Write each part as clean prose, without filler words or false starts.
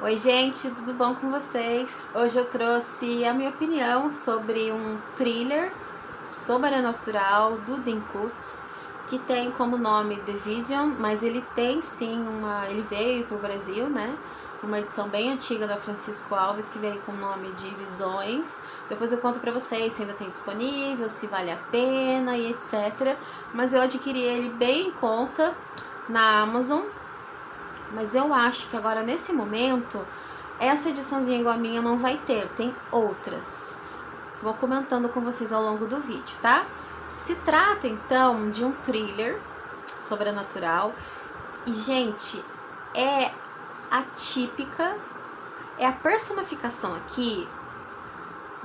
Oi gente, tudo bom com vocês? Hoje eu trouxe a minha opinião sobre um thriller sobrenatural do Dean Koontz, que tem como nome The Vision, mas ele tem sim ele veio para o Brasil, né? Uma edição bem antiga da Francisco Alves, que veio com o nome de Visões. Depois eu conto pra vocês se ainda tem disponível, se vale a pena e etc. Mas eu adquiri ele bem em conta na Amazon. Mas eu acho que agora, nesse momento, essa ediçãozinha igual a minha não vai ter, tem outras. Vou comentando com vocês ao longo do vídeo, tá? Se trata, então, de um thriller sobrenatural. E, gente, é atípica, é a personificação aqui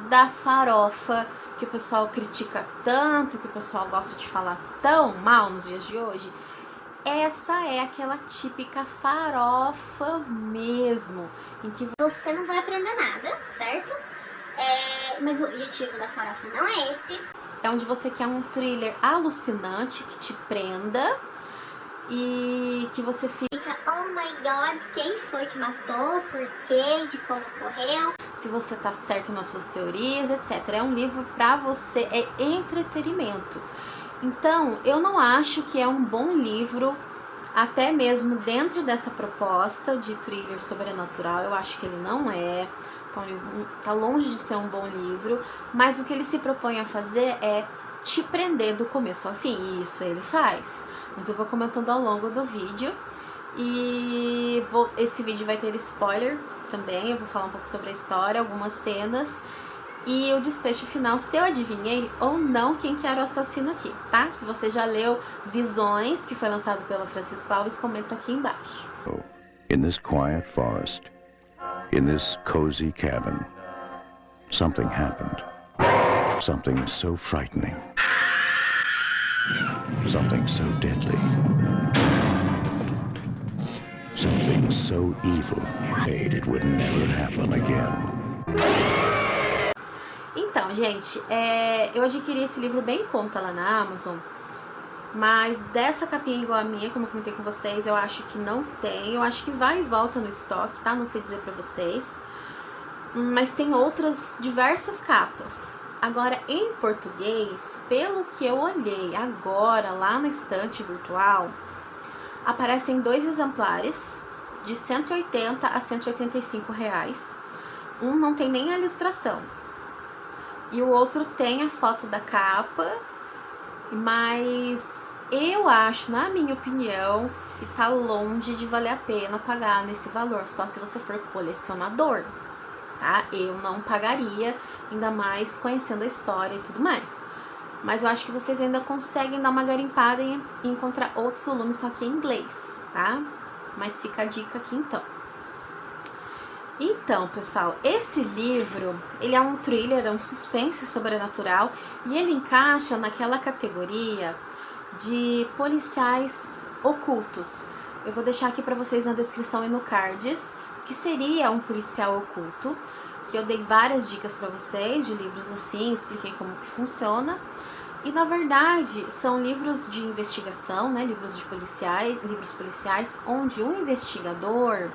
da farofa que o pessoal critica tanto, que o pessoal gosta de falar tão mal nos dias de hoje. Essa é aquela típica farofa mesmo, em que você não vai aprender nada, certo? Mas o objetivo da farofa não é esse. É onde você quer um thriller alucinante que te prenda e que você fica, oh my god, quem foi que matou, por quê, de como ocorreu, se você tá certo nas suas teorias, etc. É um livro pra você, é entretenimento. Então, eu não acho que é um bom livro, até mesmo dentro dessa proposta de thriller sobrenatural, eu acho que ele não é. Então, ele tá longe de ser um bom livro, mas o que ele se propõe a fazer é te prender do começo ao fim, e isso ele faz. Mas eu vou comentando ao longo do vídeo, e esse vídeo vai ter spoiler também, eu vou falar um pouco sobre a história, algumas cenas, e o desfecho final, se eu adivinhei ou não quem que era o assassino aqui, tá? Se você já leu Visões, que foi lançado pela Francisco Alves, comenta aqui embaixo. In this quiet forest, in this cozy cabin, something happened. Something so frightening. Something so deadly. Something so evil, it would never happen again. Então, gente, eu adquiri esse livro bem em conta lá na Amazon, mas dessa capinha igual a minha, como eu comentei com vocês, eu acho que não tem. Eu acho que vai e volta no estoque, tá? Não sei dizer pra vocês. Mas tem outras diversas capas. Agora, em português, pelo que eu olhei agora lá na estante virtual, aparecem 2 exemplares de 180 a 185 reais. Um não tem nem a ilustração. E o outro tem a foto da capa, mas eu acho, na minha opinião, que tá longe de valer a pena pagar nesse valor, só se você for colecionador, tá? Eu não pagaria, ainda mais conhecendo a história e tudo mais. Mas eu acho que vocês ainda conseguem dar uma garimpada e encontrar outros volumes, só que em inglês, tá? Mas fica a dica aqui então. Então, pessoal, esse livro, ele é um thriller, é um suspense sobrenatural, e ele encaixa naquela categoria de policiais ocultos. Eu vou deixar aqui para vocês na descrição e no cards, que seria um policial oculto, que eu dei várias dicas para vocês de livros assim, expliquei como que funciona. E na verdade, são livros de investigação, né, livros policiais, onde um investigador,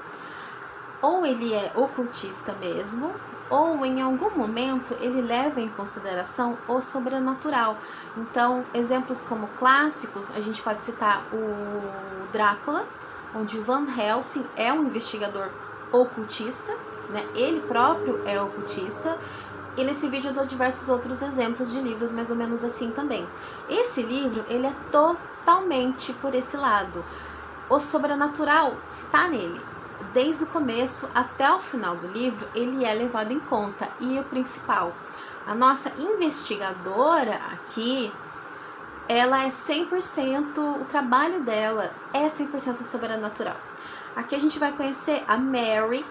ou ele é ocultista mesmo, ou em algum momento ele leva em consideração o sobrenatural. Então, exemplos como clássicos, a gente pode citar o Drácula, onde o Van Helsing é um investigador ocultista, né? Ele próprio é ocultista. E nesse vídeo eu dou diversos outros exemplos de livros mais ou menos assim também. Esse livro, ele é totalmente por esse lado. O sobrenatural está nele. Desde o começo até o final do livro, ele é levado em conta. E o principal, a nossa investigadora aqui, ela é 100%, o trabalho dela é 100% sobrenatural. Aqui a gente vai conhecer a Mary,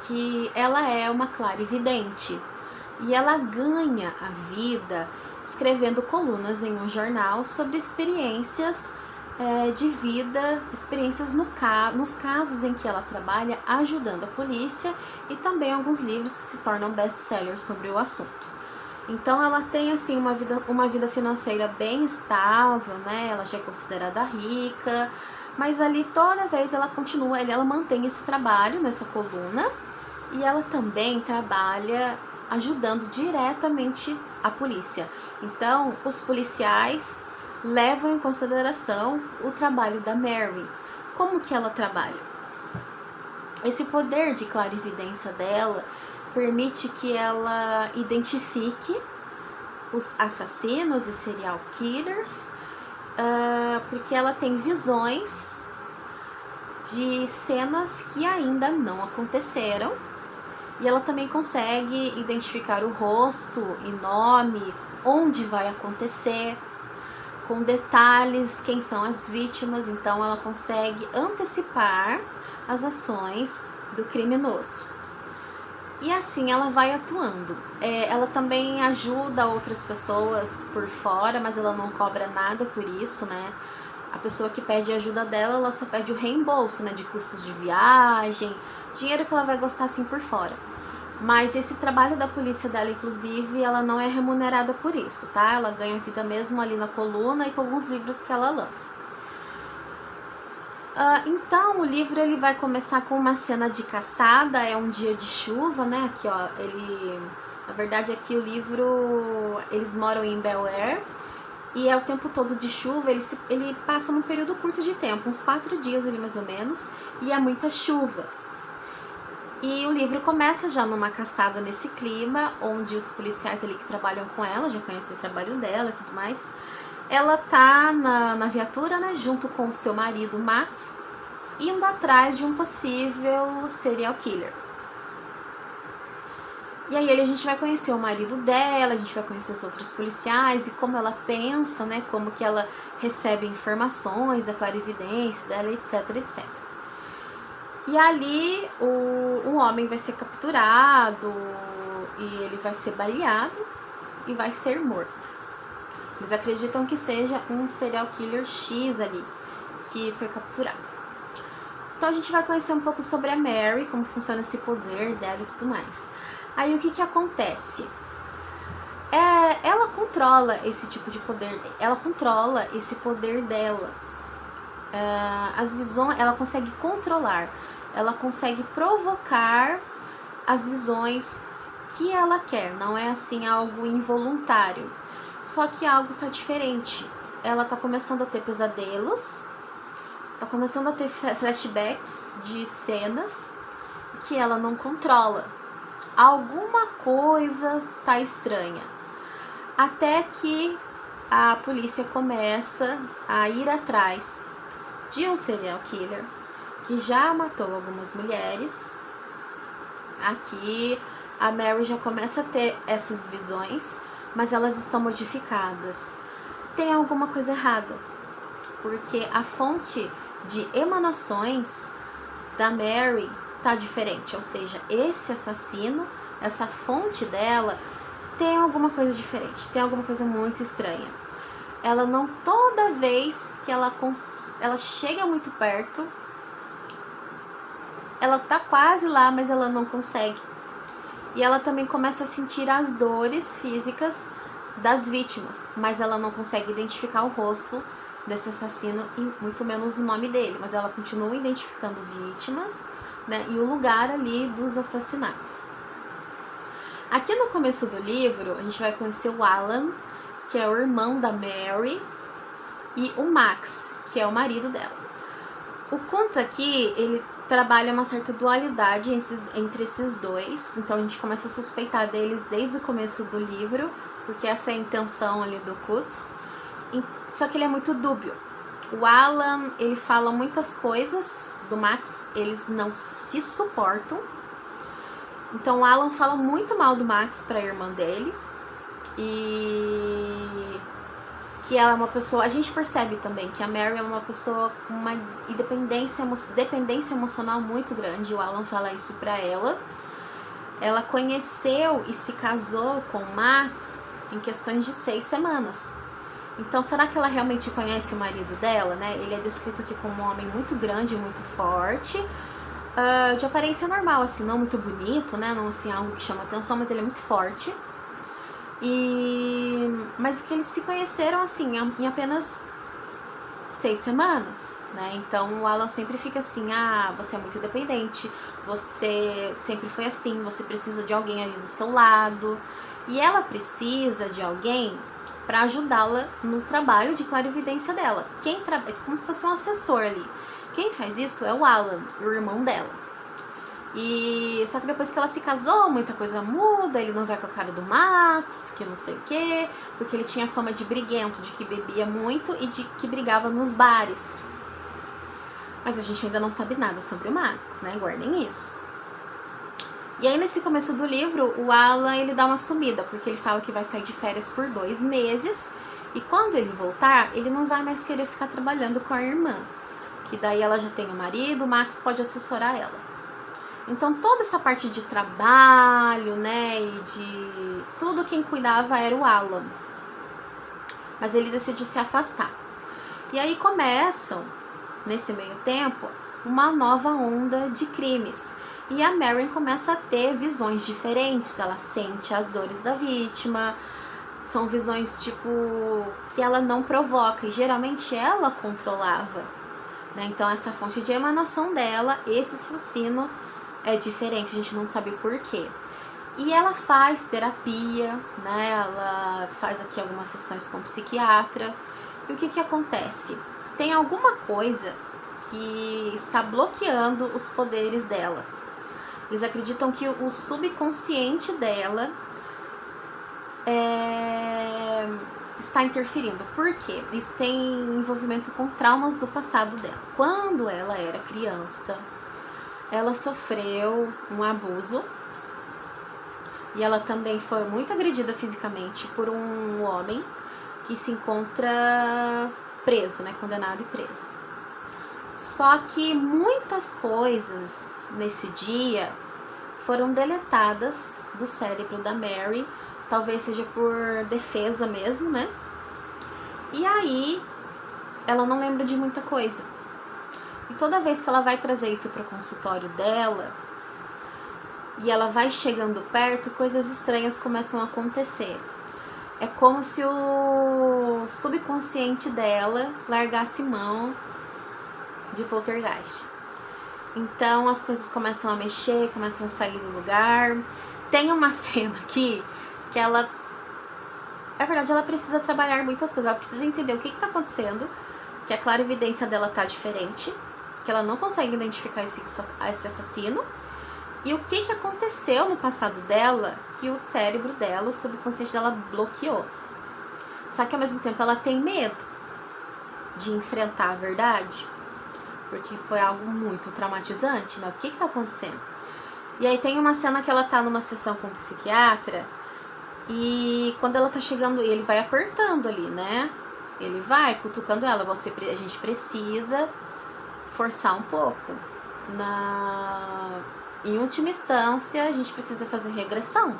que ela é uma clarividente. E ela ganha a vida escrevendo colunas em um jornal sobre experiências de vida, experiências nos casos em que ela trabalha ajudando a polícia, e também alguns livros que se tornam best-sellers sobre o assunto. Então ela tem assim uma vida financeira bem estável, né? Ela já é considerada rica, Mas ali toda vez ela continua, ela mantém esse trabalho nessa coluna e ela também trabalha ajudando diretamente a polícia. Então, os policiais levam em consideração o trabalho da Mary. Como que ela trabalha? Esse poder de clarividência dela permite que ela identifique os assassinos e serial killers, porque ela tem visões de cenas que ainda não aconteceram, e ela também consegue identificar o rosto e nome, onde vai acontecer, com detalhes, quem são as vítimas. Então ela consegue antecipar as ações do criminoso. E assim ela vai atuando. Ela também ajuda outras pessoas por fora, mas ela não cobra nada por isso, né? A pessoa que pede ajuda dela, ela só pede o reembolso, né? De custos de viagem, dinheiro que ela vai gastar assim por fora. Mas esse trabalho da polícia dela, inclusive, ela não é remunerada por isso, tá? Ela ganha vida mesmo ali na coluna e com alguns livros que ela lança. Então, o livro ele vai começar com uma cena de caçada, é um dia de chuva, né? Aqui, ó, na verdade, aqui o livro, eles moram em Bel Air e é o tempo todo de chuva, ele passa num período curto de tempo, uns 4 dias ali mais ou menos, e é muita chuva. E o livro começa já numa caçada nesse clima, onde os policiais ali que trabalham com ela, já conhecem o trabalho dela e tudo mais. Ela tá na viatura, né, junto com o seu marido, Max, indo atrás de um possível serial killer. E aí a gente vai conhecer o marido dela, a gente vai conhecer os outros policiais e como ela pensa, né, como que ela recebe informações da clarividência dela, etc, etc. E ali o homem vai ser capturado e ele vai ser baleado e vai ser morto. Eles acreditam que seja um serial killer X ali, que foi capturado. Então a gente vai conhecer um pouco sobre a Mary, como funciona esse poder dela e tudo mais. Aí o que acontece? Ela controla esse tipo de poder, ela controla esse poder dela. As visões, ela consegue controlar, ela consegue provocar as visões que ela quer, não é assim algo involuntário. Só que algo tá diferente. Ela tá começando a ter pesadelos, tá começando a ter flashbacks de cenas que ela não controla. Alguma coisa tá estranha. Até que a polícia começa a ir atrás de um serial killer que já matou algumas mulheres. Aqui a Mary já começa a ter essas visões, mas elas estão modificadas. Tem alguma coisa errada, porque a fonte de emanações da Mary tá diferente, ou seja, esse assassino, essa fonte dela tem alguma coisa diferente, tem alguma coisa muito estranha. Ela não, toda vez que ela chega muito perto, ela tá quase lá, mas ela não consegue. E ela também começa a sentir as dores físicas das vítimas, mas ela não consegue identificar o rosto desse assassino e muito menos o nome dele, mas ela continua identificando vítimas, né, e o lugar ali dos assassinatos. Aqui no começo do livro, a gente vai conhecer o Alan, que é o irmão da Mary, e o Max, que é o marido dela. O Kuntz aqui, ele trabalha uma certa dualidade entre esses dois, então a gente começa a suspeitar deles desde o começo do livro, porque essa é a intenção ali do Kuntz, só que ele é muito dúbio. O Alan, ele fala muitas coisas do Max, eles não se suportam, então o Alan fala muito mal do Max pra irmã dele, e que ela é uma pessoa, a gente percebe também que a Mary é uma pessoa com uma dependência emocional muito grande. O Alan fala isso pra ela. Ela conheceu e se casou com o Max em questões de 6 semanas. Então, será que ela realmente conhece o marido dela, né? Ele é descrito aqui como um homem muito grande, muito forte, de aparência normal, assim, não muito bonito, né? Não assim, algo que chama atenção, mas ele é muito forte. Mas que eles se conheceram assim em apenas 6 semanas, né? Então o Alan sempre fica assim, você é muito independente, você sempre foi assim, você precisa de alguém ali do seu lado. E ela precisa de alguém para ajudá-la no trabalho de clarividência dela. É como se fosse um assessor ali. Quem faz isso é o Alan, o irmão dela. E só que depois que ela se casou, muita coisa muda, ele não vai com a cara do Max, que não sei o quê, porque ele tinha fama de briguento, de que bebia muito e de que brigava nos bares. Mas a gente ainda não sabe nada sobre o Max, né? Guardem isso. E aí nesse começo do livro, o Alan, ele dá uma sumida, porque ele fala que vai sair de férias por 2 meses, e quando ele voltar, ele não vai mais querer ficar trabalhando com a irmã, que daí ela já tem o marido, o Max pode assessorar ela. Então toda essa parte de trabalho, né, e de tudo quem cuidava era o Alan. Mas ele decide se afastar. E aí começam, nesse meio tempo, uma nova onda de crimes. E a Marion começa a ter visões diferentes, ela sente as dores da vítima, são visões tipo que ela não provoca, e geralmente ela controlava, né? Então essa fonte de emanação dela, esse assassino é diferente, a gente não sabe o porquê. E ela faz terapia, né? Ela faz aqui algumas sessões com psiquiatra. E o que que acontece? Tem alguma coisa que está bloqueando os poderes dela. Eles acreditam que o subconsciente dela está interferindo. Por quê? Isso tem envolvimento com traumas do passado dela. Quando ela era criança, ela sofreu um abuso e ela também foi muito agredida fisicamente por um homem que se encontra preso, né? Condenado e preso. Só que muitas coisas nesse dia foram deletadas do cérebro da Mary, talvez seja por defesa mesmo, né? E aí ela não lembra de muita coisa. E toda vez que ela vai trazer isso para o consultório dela, e ela vai chegando perto, coisas estranhas começam a acontecer. É como se o subconsciente dela largasse mão de poltergeists. Então as coisas começam a mexer, começam a sair do lugar. Tem uma cena aqui que ela... Na verdade, ela precisa trabalhar muitas coisas. Ela precisa entender o que está acontecendo, que a clarividência dela tá diferente, que ela não consegue identificar esse assassino, e o que aconteceu no passado dela, que o cérebro dela, o subconsciente dela bloqueou. Só que ao mesmo tempo ela tem medo de enfrentar a verdade, porque foi algo muito traumatizante, né? O que tá acontecendo? E aí tem uma cena que ela tá numa sessão com um psiquiatra, e quando ela tá chegando, ele vai apertando ali, né? Ele vai cutucando ela, a gente precisa forçar um pouco. Em última instância, a gente precisa fazer regressão,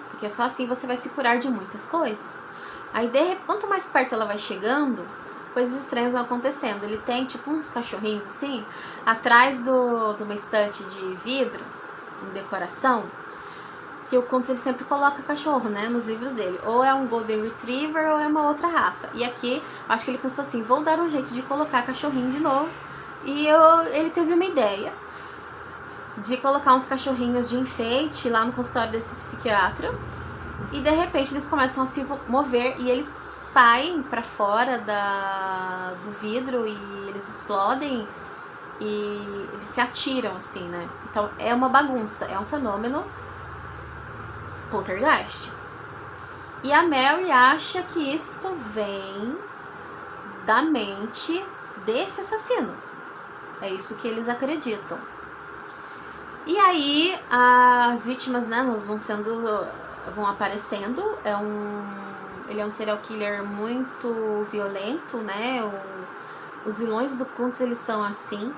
porque só assim você vai se curar de muitas coisas. Aí, quanto mais perto ela vai chegando, coisas estranhas vão acontecendo. Ele tem tipo uns cachorrinhos assim, atrás de uma estante de vidro, em decoração, que o Kuntz ele sempre coloca cachorro, né, nos livros dele. Ou é um Golden Retriever ou é uma outra raça. E aqui, acho que ele pensou assim, vou dar um jeito de colocar cachorrinho de novo. E ele teve uma ideia de colocar uns cachorrinhos de enfeite lá no consultório desse psiquiatra. E de repente eles começam a se mover e eles saem pra fora do vidro e eles explodem e eles se atiram assim, né? Então é uma bagunça, é um fenômeno poltergeist. E a Mary acha que isso vem da mente desse assassino. É isso que eles acreditam. E aí as vítimas, né, elas vão aparecendo. Ele é um serial killer muito violento, né? Os vilões do Kuntz, eles são assim.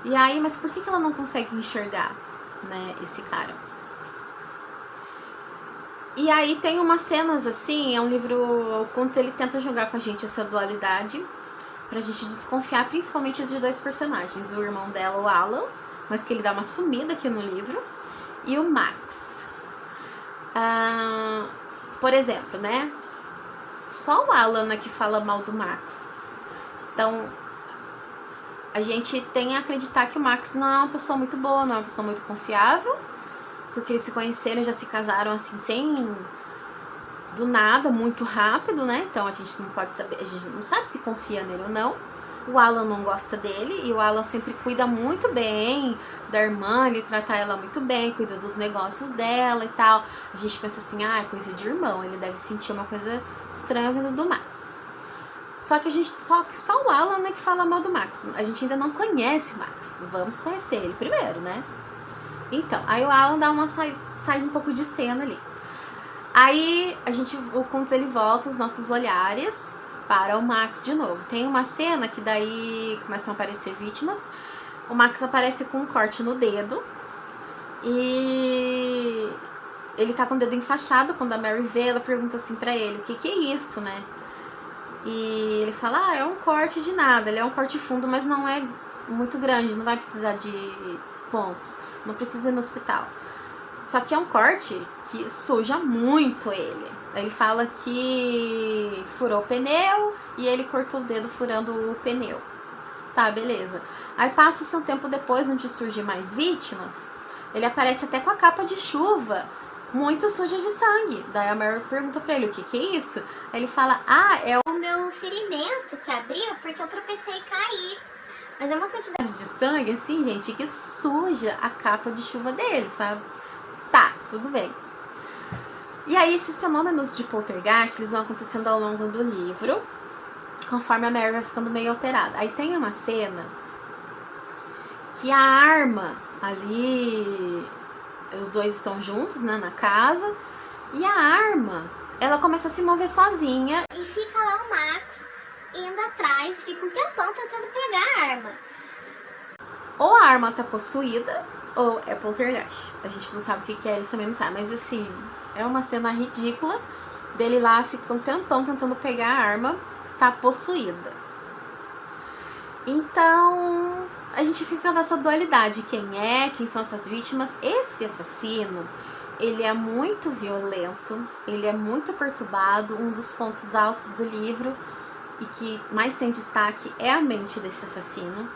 E aí, mas por que ela não consegue enxergar, né, esse cara? E aí tem umas cenas assim, é um livro, o Kuntz ele tenta jogar com a gente essa dualidade pra gente desconfiar principalmente de 2 personagens, o irmão dela, o Alan, mas que ele dá uma sumida aqui no livro, e o Max. Por exemplo, né, só o Alan que fala mal do Max. Então, a gente tem a acreditar que o Max não é uma pessoa muito boa, não é uma pessoa muito confiável, porque eles se conheceram e já se casaram assim, sem... do nada, muito rápido, né? Então a gente não pode saber, a gente não sabe se confia nele ou não. O Alan não gosta dele e o Alan sempre cuida muito bem da irmã, ele trata ela muito bem, cuida dos negócios dela e tal. A gente pensa assim, ah, é coisa de irmão, ele deve sentir uma coisa estranha vindo do Max. Só que só o Alan é que fala mal do Max. A gente ainda não conhece o Max. Vamos conhecer ele primeiro, né? Então, aí o Alan dá uma sai um pouco de cena ali. Aí o Kuntz ele volta os nossos olhares para o Max de novo. Tem uma cena que daí começam a aparecer vítimas. O Max aparece com um corte no dedo e ele tá com o dedo enfaixado. Quando a Mary vê, ela pergunta assim pra ele, o que é isso, né? E ele fala, é um corte de nada, ele é um corte fundo, mas não é muito grande, não vai precisar de pontos, não precisa ir no hospital. Só que é um corte que suja muito ele. Ele fala que furou o pneu e ele cortou o dedo furando o pneu. Tá, beleza. Aí passa-se um tempo depois, onde surgem mais vítimas, ele aparece até com a capa de chuva muito suja de sangue. Daí a Mary pergunta pra ele, o que é isso? Aí ele fala, é O meu ferimento que abriu porque eu tropecei e caí. Mas é uma quantidade de sangue, assim, gente, que suja a capa de chuva dele, sabe? Tá, tudo bem. E aí esses fenômenos de poltergeist, eles vão acontecendo ao longo do livro, conforme a Mary vai ficando meio alterada. Aí tem uma cena que a arma ali, os dois estão juntos, né, na casa, e a arma, ela começa a se mover sozinha. E fica lá o Max indo atrás, fica um tempão tentando pegar a arma. Ou a arma tá possuída, ou é poltergeist. A gente não sabe o que é, eles também não sabem. Mas assim, é uma cena ridícula dele lá, fica um tempão tentando pegar a arma que está possuída. Então, a gente fica nessa dualidade. Quem são essas vítimas? Esse assassino, ele é muito violento, ele é muito perturbado. Um dos pontos altos do livro e que mais tem destaque é a mente desse assassino.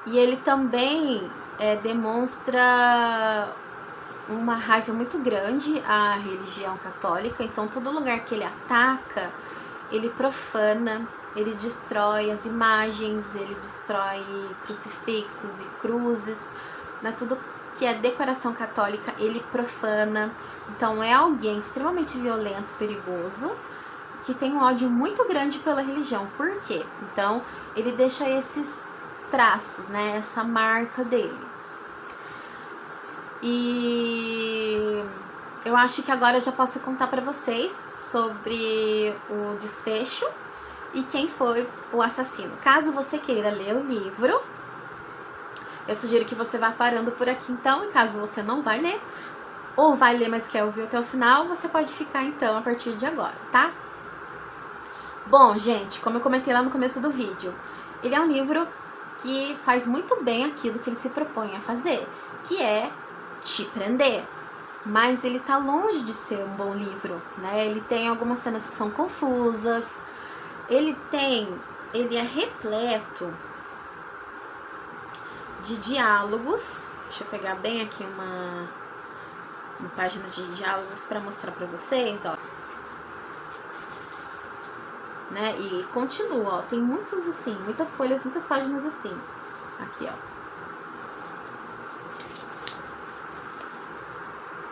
E ele também demonstra uma raiva muito grande à religião católica. Então, todo lugar que ele ataca, ele profana, ele destrói as imagens, ele destrói crucifixos e cruzes, né? Tudo que é decoração católica, ele profana. Então, é alguém extremamente violento, perigoso, que tem um ódio muito grande pela religião. Por quê? Então, ele deixa esses traços, né? Essa marca dele. E eu acho que agora eu já posso contar pra vocês sobre o desfecho e quem foi o assassino. Caso você queira ler o livro, eu sugiro que você vá parando por aqui então. E caso você não vai ler, ou vai ler, mas quer ouvir até o final, você pode ficar então a partir de agora, tá? Bom, gente, como eu comentei lá no começo do vídeo, ele é um livro que faz muito bem aquilo que ele se propõe a fazer, que é te prender. Mas ele tá longe de ser um bom livro, né? Ele tem algumas cenas que são confusas, ele é repleto de diálogos. Deixa eu pegar bem aqui uma página de diálogos para mostrar para vocês, ó. Né? E continua, ó, tem muitos assim, muitas folhas, muitas páginas assim. Aqui, ó.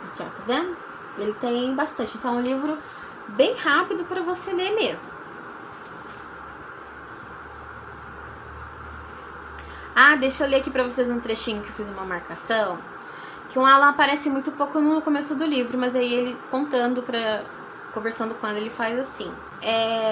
Aqui, ó, tá vendo? Ele tem bastante, então é um livro bem rápido para você ler mesmo. Deixa eu ler aqui pra vocês um trechinho que eu fiz uma marcação, que o Alan aparece muito pouco no começo do livro, mas aí ele conversando com ela, ele faz assim.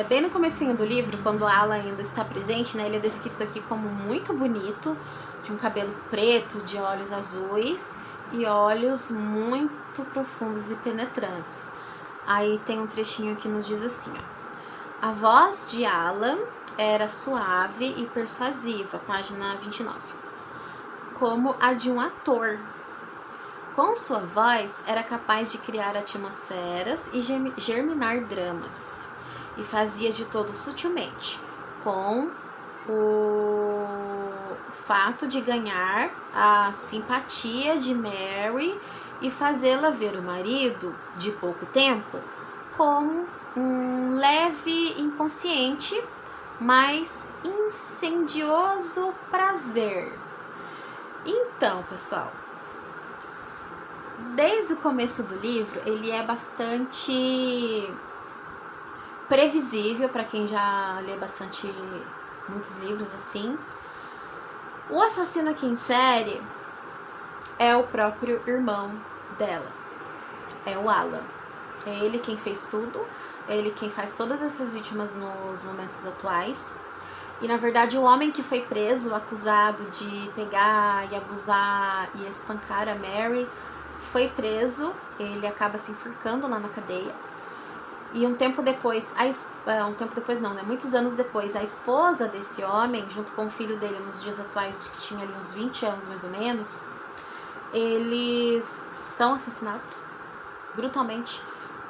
Bem no comecinho do livro, quando o Alan ainda está presente, né, ele é descrito aqui como muito bonito, de um cabelo preto, de olhos azuis e olhos muito profundos e penetrantes. Aí tem um trechinho que nos diz assim, ó. A voz de Alan era suave e persuasiva, página 29, como a de um ator. Com sua voz, era capaz de criar atmosferas e germinar dramas. e fazia de todo sutilmente, com o fato de ganhar a simpatia de Mary e fazê-la ver o marido de pouco tempo como um leve inconsciente, mas incendioso prazer. Então, pessoal, desde o começo do livro, ele é bastante previsível para quem já lê muitos livros assim. O assassino aqui em série é o próprio irmão dela, é o Alan. É ele quem fez tudo, é ele quem faz todas essas vítimas nos momentos atuais. E na verdade o homem que foi preso, acusado de pegar e abusar e espancar a Mary, foi preso, ele acaba se enforcando lá na cadeia. E muitos anos depois, a esposa desse homem, junto com o filho dele nos dias atuais, que tinha ali uns 20 anos mais ou menos, eles são assassinados brutalmente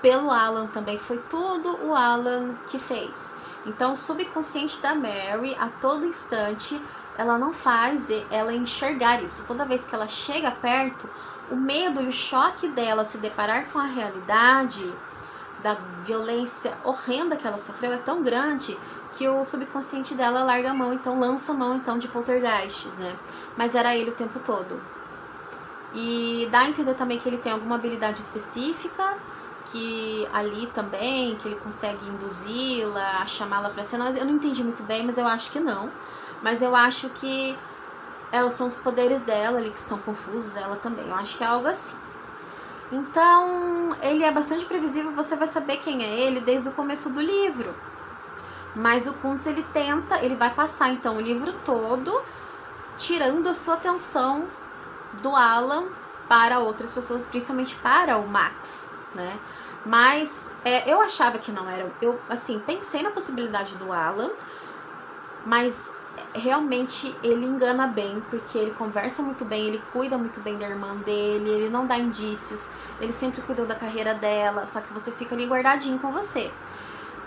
pelo Alan também. Foi tudo o Alan que fez. Então o subconsciente da Mary, a todo instante, ela não faz ela enxergar isso. Toda vez que ela chega perto, o medo e o choque dela se deparar com a realidade da violência horrenda que ela sofreu é tão grande que o subconsciente dela larga a mão, então lança a mão então de poltergeists, né? Mas era ele o tempo todo. E dá a entender também que ele tem alguma habilidade específica, que ali também, que ele consegue induzi-la, chamá-la pra cena. Mas eu não entendi muito bem, mas eu acho que não. Mas eu acho que são os poderes dela ali que estão confusos, ela também. Eu acho que é algo assim. Então, ele é bastante previsível, você vai saber quem é ele desde o começo do livro. Mas o Kuntz, ele vai passar então o livro todo tirando a sua atenção do Alan para outras pessoas, principalmente para o Max, né? Mas eu achava que não era. Eu, assim, pensei na possibilidade do Alan, mas realmente ele engana bem, porque ele conversa muito bem, ele cuida muito bem da irmã dele, ele não dá indícios, ele sempre cuidou da carreira dela, só que você fica ali guardadinho com você.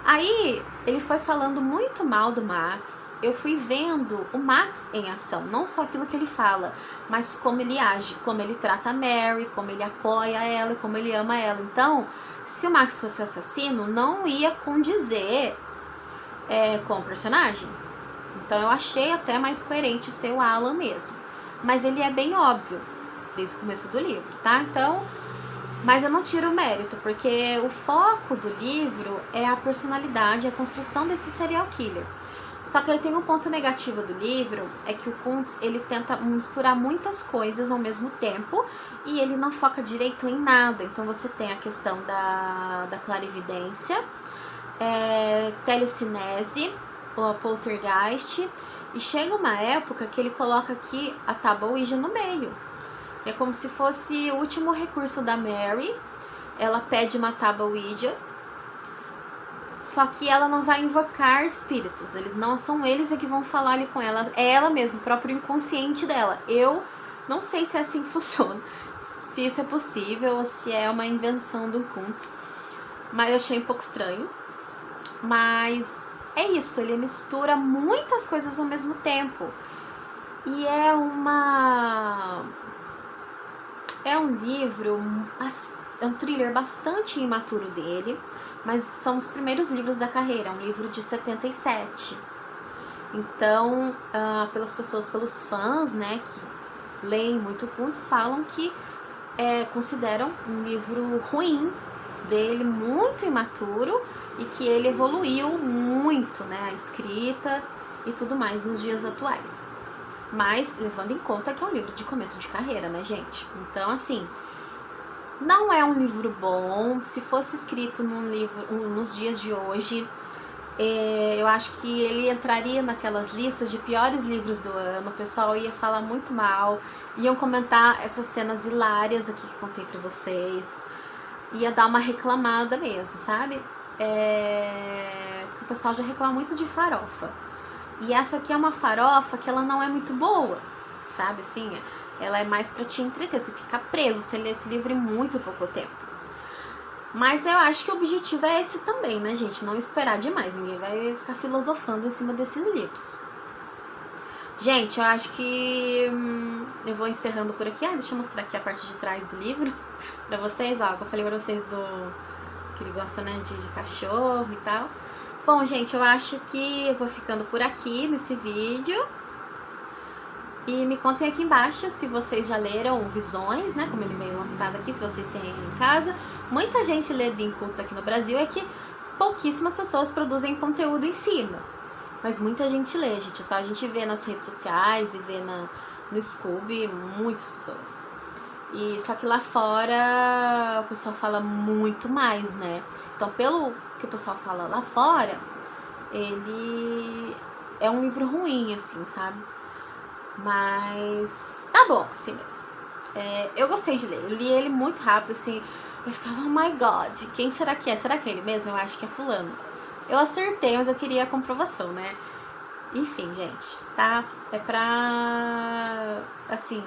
Aí ele foi falando muito mal do Max, eu fui vendo o Max em ação, não só aquilo que ele fala, mas como ele age, como ele trata a Mary, como ele apoia ela, como ele ama ela. Então, se o Max fosse o assassino, não ia condizer com o personagem. Então eu achei até mais coerente ser o Alan mesmo. Mas ele é bem óbvio desde o começo do livro, tá? Então, mas eu não tiro o mérito, porque o foco do livro é a personalidade, a construção desse serial killer. Só que ele tem um ponto negativo do livro, é que o Kuntz, ele tenta misturar muitas coisas ao mesmo tempo e ele não foca direito em nada. Então você tem a questão da clarividência, telecinese, o poltergeist, e chega uma época que ele coloca aqui a tábua Ouija no meio. É como se fosse o último recurso da Mary. Ela pede uma tábua Ouija, só que ela não vai invocar espíritos. São eles que vão falar ali com ela. É ela mesma, o próprio inconsciente dela. Eu não sei se é assim que funciona, se isso é possível ou se é uma invenção do Kuntz, mas eu achei um pouco estranho. Mas é isso, ele mistura muitas coisas ao mesmo tempo. E é um livro, é um thriller bastante imaturo dele, mas são os primeiros livros da carreira, é um livro de 77. Então, pelos fãs, né, que leem muito Kuntz, falam que consideram um livro ruim dele, muito imaturo, e que ele evoluiu muito, né, a escrita e tudo mais nos dias atuais. Mas levando em conta que é um livro de começo de carreira, né, gente? Então, assim, não é um livro bom. Se fosse escrito nos dias de hoje, eu acho que ele entraria naquelas listas de piores livros do ano. O pessoal ia falar muito mal, iam comentar essas cenas hilárias aqui que contei pra vocês, ia dar uma reclamada mesmo, sabe? O pessoal já reclama muito de farofa. E essa aqui é uma farofa que ela não é muito boa, sabe? Assim, ela é mais pra te entreter, você fica preso, você lê esse livro em muito pouco tempo. Mas eu acho que o objetivo é esse também, né, gente? Não esperar demais. Ninguém vai ficar filosofando em cima desses livros. Gente, eu acho que eu vou encerrando por aqui. Deixa eu mostrar aqui a parte de trás do livro pra vocês. Ó, que eu falei pra vocês que ele gosta, né, de cachorro e tal. Bom, gente, eu acho que eu vou ficando por aqui nesse vídeo. E me contem aqui embaixo se vocês já leram Visões, né, como ele veio lançado aqui, se vocês têm em casa. Muita gente lê Dean Koontz aqui no Brasil, é que pouquíssimas pessoas produzem conteúdo em cima. Mas muita gente lê, gente. É só a gente ver nas redes sociais e ver no Scooby, muitas pessoas. E só que lá fora o pessoal fala muito mais, né? Então, pelo que o pessoal fala lá fora, ele é um livro ruim, assim, sabe? Mas tá bom, assim mesmo. Eu gostei de ler. Eu li ele muito rápido, assim. Eu ficava, oh my god, quem será que é? Será que é ele mesmo? Eu acho que é fulano. Eu acertei, mas eu queria a comprovação, né? Enfim, gente, tá? É pra, assim,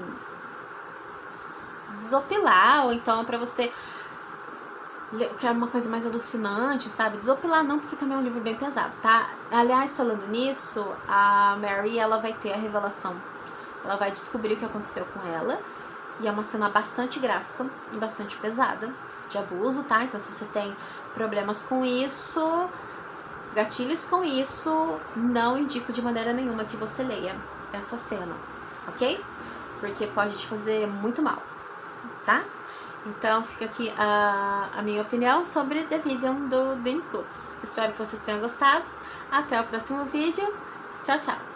desopilar, ou então pra você que é uma coisa mais alucinante, sabe? Desopilar não, porque também é um livro bem pesado, tá? Aliás, falando nisso, a Mary, ela vai ter a revelação. Ela vai descobrir o que aconteceu com ela. E é uma cena bastante gráfica e bastante pesada, de abuso, tá? Então, se você tem problemas com isso, gatilhos com isso, não indico de maneira nenhuma que você leia essa cena, ok? Porque pode te fazer muito mal, tá? Então, fica aqui a minha opinião sobre The Vision do Dean Koontz. Espero que vocês tenham gostado. Até o próximo vídeo. Tchau, tchau!